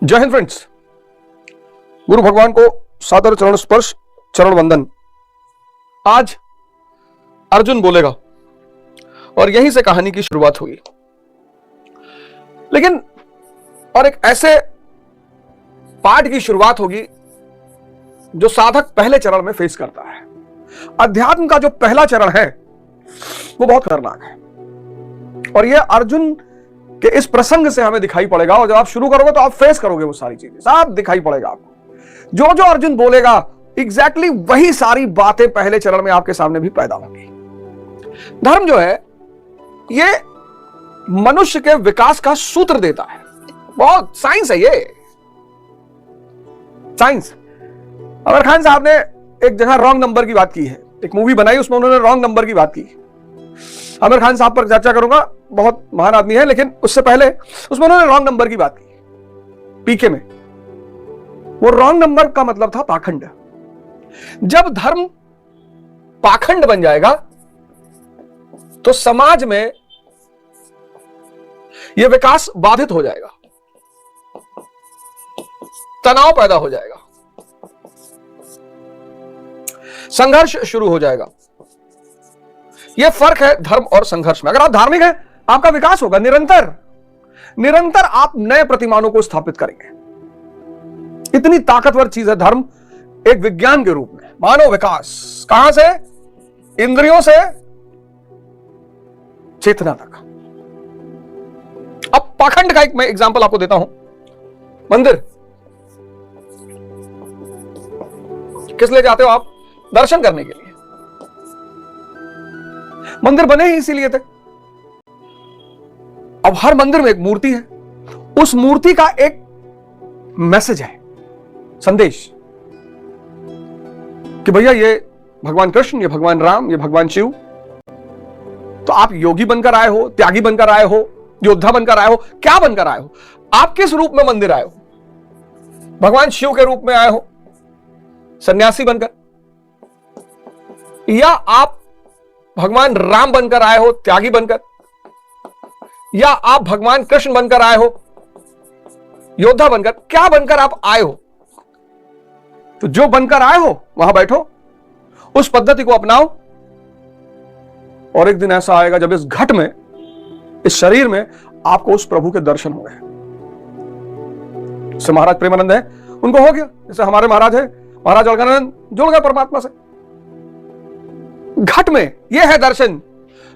जय हिंद फ्रेंड्स। गुरु भगवान को सादर चरण स्पर्श, चरण वंदन। आज अर्जुन बोलेगा और यहीं से कहानी की शुरुआत होगी, लेकिन और एक ऐसे पाठ की शुरुआत होगी जो साधक पहले चरण में फेस करता है। अध्यात्म का जो पहला चरण है वो बहुत खतरनाक है और यह अर्जुन के इस प्रसंग से हमें दिखाई पड़ेगा। और जब आप शुरू करोगे तो आप फेस करोगे वो सारी चीजें, सब दिखाई पड़ेगा आपको। जो जो अर्जुन बोलेगा एग्जैक्टली वही सारी बातें पहले चरण में आपके सामने भी पैदा होंगी। धर्म जो है ये मनुष्य के विकास का सूत्र देता है। बहुत साइंस है ये, साइंस। आमिर खान साहब ने एक जगह रॉन्ग नंबर की बात की है, एक मूवी बनाई उसमें उन्होंने रॉन्ग नंबर की बात की। आमिर खान साहब पर चर्चा करूंगा, बहुत महान आदमी है, लेकिन उससे पहले उसमें उन्होंने रॉन्ग नंबर की बात की। पीके में वो रॉन्ग नंबर का मतलब था पाखंड। जब धर्म पाखंड बन जाएगा तो समाज में यह विकास बाधित हो जाएगा, तनाव पैदा हो जाएगा, संघर्ष शुरू हो जाएगा। यह फर्क है धर्म और संघर्ष में। अगर आप धार्मिक हैं आपका विकास होगा, निरंतर निरंतर आप नए प्रतिमानों को स्थापित करेंगे। इतनी ताकतवर चीज है धर्म, एक विज्ञान के रूप में। मानव विकास कहां से? इंद्रियों से चेतना तक। अब पाखंड का एक मैं एग्जांपल आपको देता हूं। मंदिर किस लिए जाते हो आप? दर्शन करने के लिए। मंदिर बने ही इसीलिए थे। अब हर मंदिर में एक मूर्ति है, उस मूर्ति का एक मैसेज है, संदेश कि भैया ये भगवान कृष्ण, ये भगवान राम, ये भगवान शिव। तो आप योगी बनकर आए हो, त्यागी बनकर आए हो, योद्धा बनकर आए हो, क्या बनकर आए हो? आप किस रूप में मंदिर आए हो? भगवान शिव के रूप में आए हो, सन्यासी बनकर, या आप भगवान राम बनकर आए हो, त्यागी बनकर, या आप भगवान कृष्ण बनकर आए हो, योद्धा बनकर? क्या बनकर आप आए हो? तो जो बनकर आए हो वहां बैठो, उस पद्धति को अपनाओ, और एक दिन ऐसा आएगा जब इस घट में, इस शरीर में आपको उस प्रभु के दर्शन हो गए। जैसे महाराज प्रेमानंद है, उनको हो गया। जैसे हमारे महाराज है, महाराज अलगानंद जुड़ गए परमात्मा से घट में। यह है दर्शन।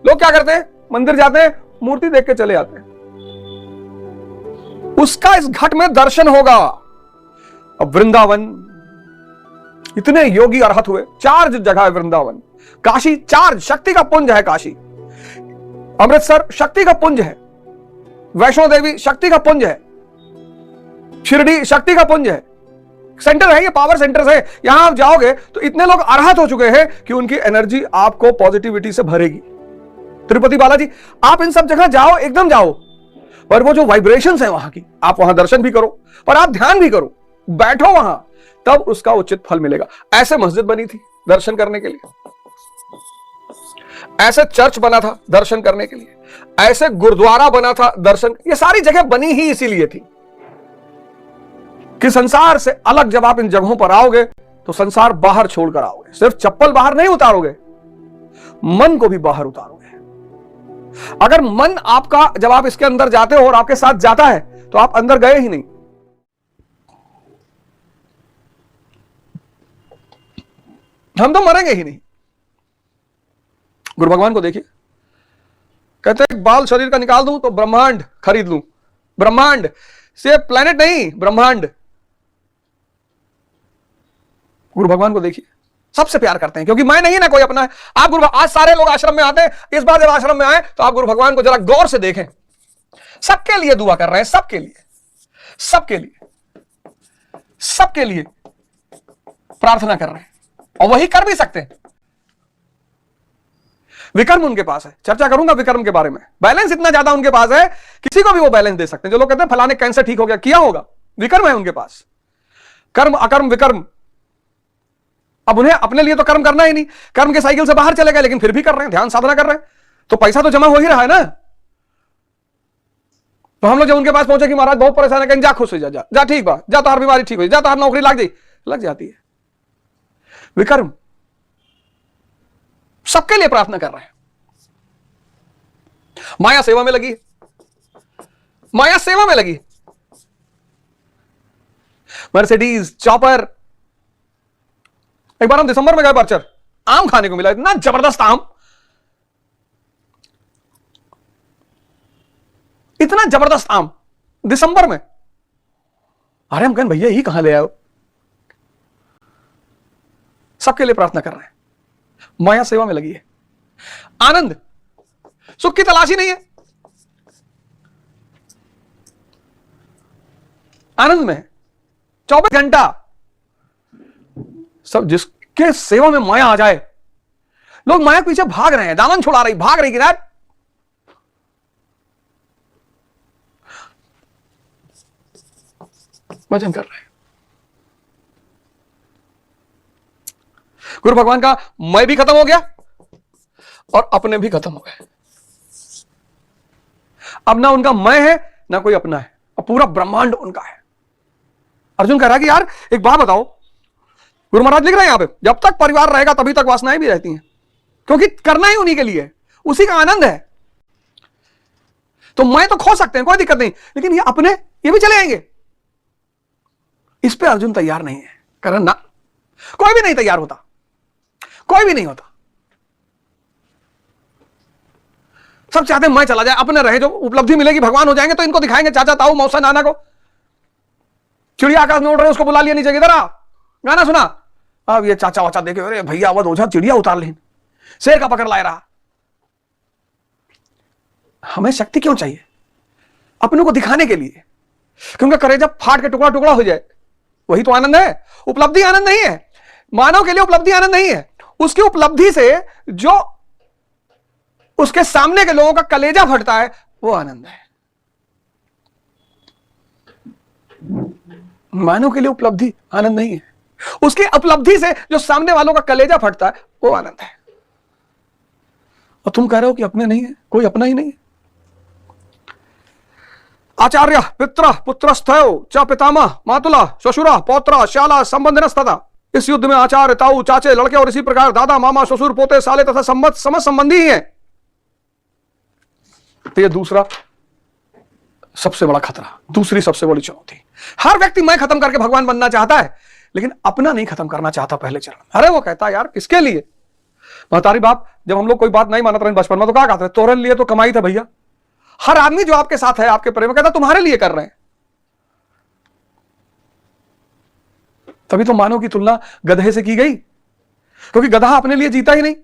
लोग क्या करते हैं? मंदिर जाते हैं, मूर्ति देख के चले आते हैं। उसका इस घट में दर्शन होगा। अब वृंदावन, इतने योगी अरहत हुए। 4 जगह है वृंदावन। काशी 4 शक्ति का पुंज है काशी। अमृतसर शक्ति का पुंज है। वैष्णो देवी शक्ति का पुंज है। शिरडी शक्ति का पुंज है। सेंटर है, ये पावर सेंटर है। यहां आप जाओगे तो इतने लोग अरहत हो चुके हैं कि उनकी एनर्जी आपको पॉजिटिविटी से भरेगी। तिरुपति बालाजी, आप इन सब जगह जाओ, एकदम जाओ, पर वो जो वाइब्रेशंस है वहां की, आप वहां दर्शन भी करो, पर आप ध्यान भी करो, बैठो वहां, तब उसका उचित फल मिलेगा। ऐसे मस्जिद बनी थी दर्शन करने के लिए, ऐसे चर्च बना था दर्शन करने के लिए, ऐसे गुरुद्वारा बना था दर्शन। ये सारी जगह बनी ही इसीलिए थी कि संसार से अलग जब आप इन जगहों पर आओगे तो संसार बाहर छोड़कर आओगे। सिर्फ चप्पल बाहर नहीं उतारोगे, मन को भी बाहर उतारोगे। अगर मन आपका, जब आप इसके अंदर जाते हो और आपके साथ जाता है, तो आप अंदर गए ही नहीं। हम तो मरेंगे ही नहीं। गुरु भगवान को देखिए, कहते हैं बाल शरीर का निकाल दूं तो ब्रह्मांड खरीद लूं। ब्रह्मांड से प्लेनेट नहीं, ब्रह्मांड। गुरु भगवान को देखिए, सबसे प्यार करते हैं, क्योंकि मैं नहीं ना कोई अपना है। आप गुरु, आज सारे लोग आश्रम में आते हैं, इस बार जब आश्रम में आए तो आप गुरु भगवान को जरा गौर से देखें। सबके लिए दुआ कर रहे हैं, सबके लिए, सबके लिए, सबके लिए प्रार्थना कर रहे हैं, और वही कर भी सकते हैं। विक्रम उनके पास है, चर्चा करूंगा विक्रम के बारे में। बैलेंस इतना ज्यादा उनके पास है, किसी को भी वो बैलेंस दे सकते हैं। जो लोग कहते हैं फलाने कैंसर ठीक हो गया, किया होगा, विक्रम है उनके पास। कर्म अकर्म विक्रम। अब उन्हें अपने लिए तो कर्म करना ही नहीं, कर्म के साइकिल से बाहर चले गए, लेकिन फिर भी कर रहे हैं, ध्यान साधना कर रहे हैं, तो पैसा तो जमा हो ही रहा है ना। तो हम लोग जब उनके पास पहुंचे कि महाराज बहुत परेशान है, कहीं जा खुश हो जा, जा जा ठीक बा, जा तो हर बीमारी ठीक हो जा, तो हर नौकरी लग जाती है। विक्रम सबके लिए प्रार्थना कर रहे हैं। माया सेवा में लगी, माया सेवा में लगी। Mercedes, chopper. एक बार हम दिसंबर में गए बर्चर, आम खाने को मिला, इतना जबरदस्त आम, इतना जबरदस्त आम दिसंबर में। अरे हम कहें भैया ये कहां ले आओ। सबके लिए प्रार्थना कर रहे हैं, माया सेवा में लगी है। आनंद, सुख की तलाशी नहीं है, आनंद में 24 घंटा। सब जिसके सेवा में माया आ जाए, लोग माया के पीछे भाग रहे हैं, दामन छुड़ा रही, भाग रही किधर। भजन कर रहे हैं। गुरु भगवान का मैं भी खत्म हो गया और अपने भी खत्म हो गए। अब ना उनका मैं है ना कोई अपना है, अब पूरा ब्रह्मांड उनका है। अर्जुन कह रहा है कि यार एक बात बताओ, गुरु महाराज लिख रहे हैं यहां पे, जब तक परिवार रहेगा तभी तक वासनाएं भी रहती हैं, क्योंकि करना ही उन्हीं के लिए, उसी का आनंद है। तो मैं तो खो सकते हैं, कोई दिक्कत नहीं, लेकिन ये अपने, ये भी चले जाएंगे। इस पे अर्जुन तैयार नहीं है करना। कोई भी नहीं तैयार होता, कोई भी नहीं होता। सब चाहते हैं मैं चला जाए, अपने रहे, जो उपलब्धि मिलेगी भगवान हो जाएंगे तो इनको दिखाएंगे, चाचा ताऊ मौसा नाना को। चिड़िया आकाश में उड़ रहे, उसको बुला लिया नीचे, इधर आ, गाना सुना। अब ये चाचा वाचा देखे, अरे भैया अवध ओझा चिड़िया उतार लेन, शेर का पकड़ लाए रहा। हमें शक्ति क्यों चाहिए? अपनों को दिखाने के लिए, क्योंकि करेजा फाट के टुकड़ा टुकड़ा हो जाए, वही तो आनंद है। उपलब्धि आनंद नहीं है, मानव के लिए उपलब्धि आनंद नहीं है। उसकी उपलब्धि से जो उसके सामने के लोगों का कलेजा फटता है, वो आनंद है। मानव के लिए उपलब्धि आनंद नहीं है, उसकी उपलब्धि से जो सामने वालों का कलेजा फटता है, वो आनंद है। और तुम कह रहे हो कि अपने नहीं है, कोई अपना ही नहीं है। आचार्य पित्र पुत्रस्थयो च पितामह मातुला श्वशुरा पौत्रा शाला संबंधिनस्तथा। इस युद्ध में आचार्य ताऊ चाचे लड़के और इसी प्रकार दादा मामा ससुर पोते साले तथा समस्त संबंधी ही हैं। तो ये दूसरा सबसे बड़ा खतरा, दूसरी सबसे बड़ी चुनौती। हर व्यक्ति मैं खत्म करके भगवान बनना चाहता है, लेकिन अपना नहीं खत्म करना चाहता पहले चरण। अरे वो कहता है यार किसके लिए? महतारी बाप जब हम लोग कोई बात नहीं मानते रहे बचपन में, तो क्या कहते हैं, तोरण लिए तो कमाई था भैया। हर आदमी जो आपके साथ है, आपके प्रेम, कहता तुम्हारे लिए कर रहे हैं। तभी तो मानव की तुलना गधे से की गई, क्योंकि गधा अपने लिए जीता ही नहीं।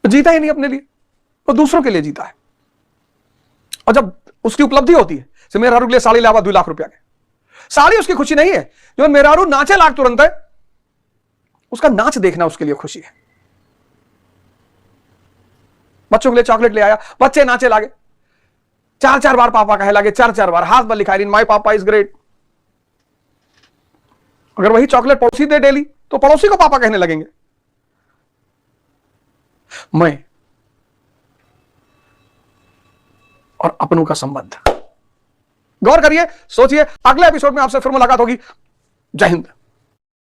जीता ही नहीं अपने लिए, वो दूसरों के लिए जीता है। और जब उसकी उपलब्धि होती है, जैसे मेहरारू के लिए साड़ी लावा 2 लाख रुपया के, साड़ी उसकी खुशी नहीं है। जो मेहरारू नाचे लाख तुरंत है, उसका नाच देखना उसके लिए खुशी है। बच्चों के लिए चॉकलेट ले आया, बच्चे नाचे लागे, 4-4 बार पापा कहे लागे, 4-4 बार हाथ पर लिखा माय पापा इज ग्रेट। अगर वही चॉकलेट पड़ोसी दे डेली, तो पड़ोसी को पापा कहने लगेंगे। मैं और अपनों का संबंध, गौर करिए, सोचिए। अगले एपिसोड में आपसे फिर मुलाकात होगी। जय हिंद।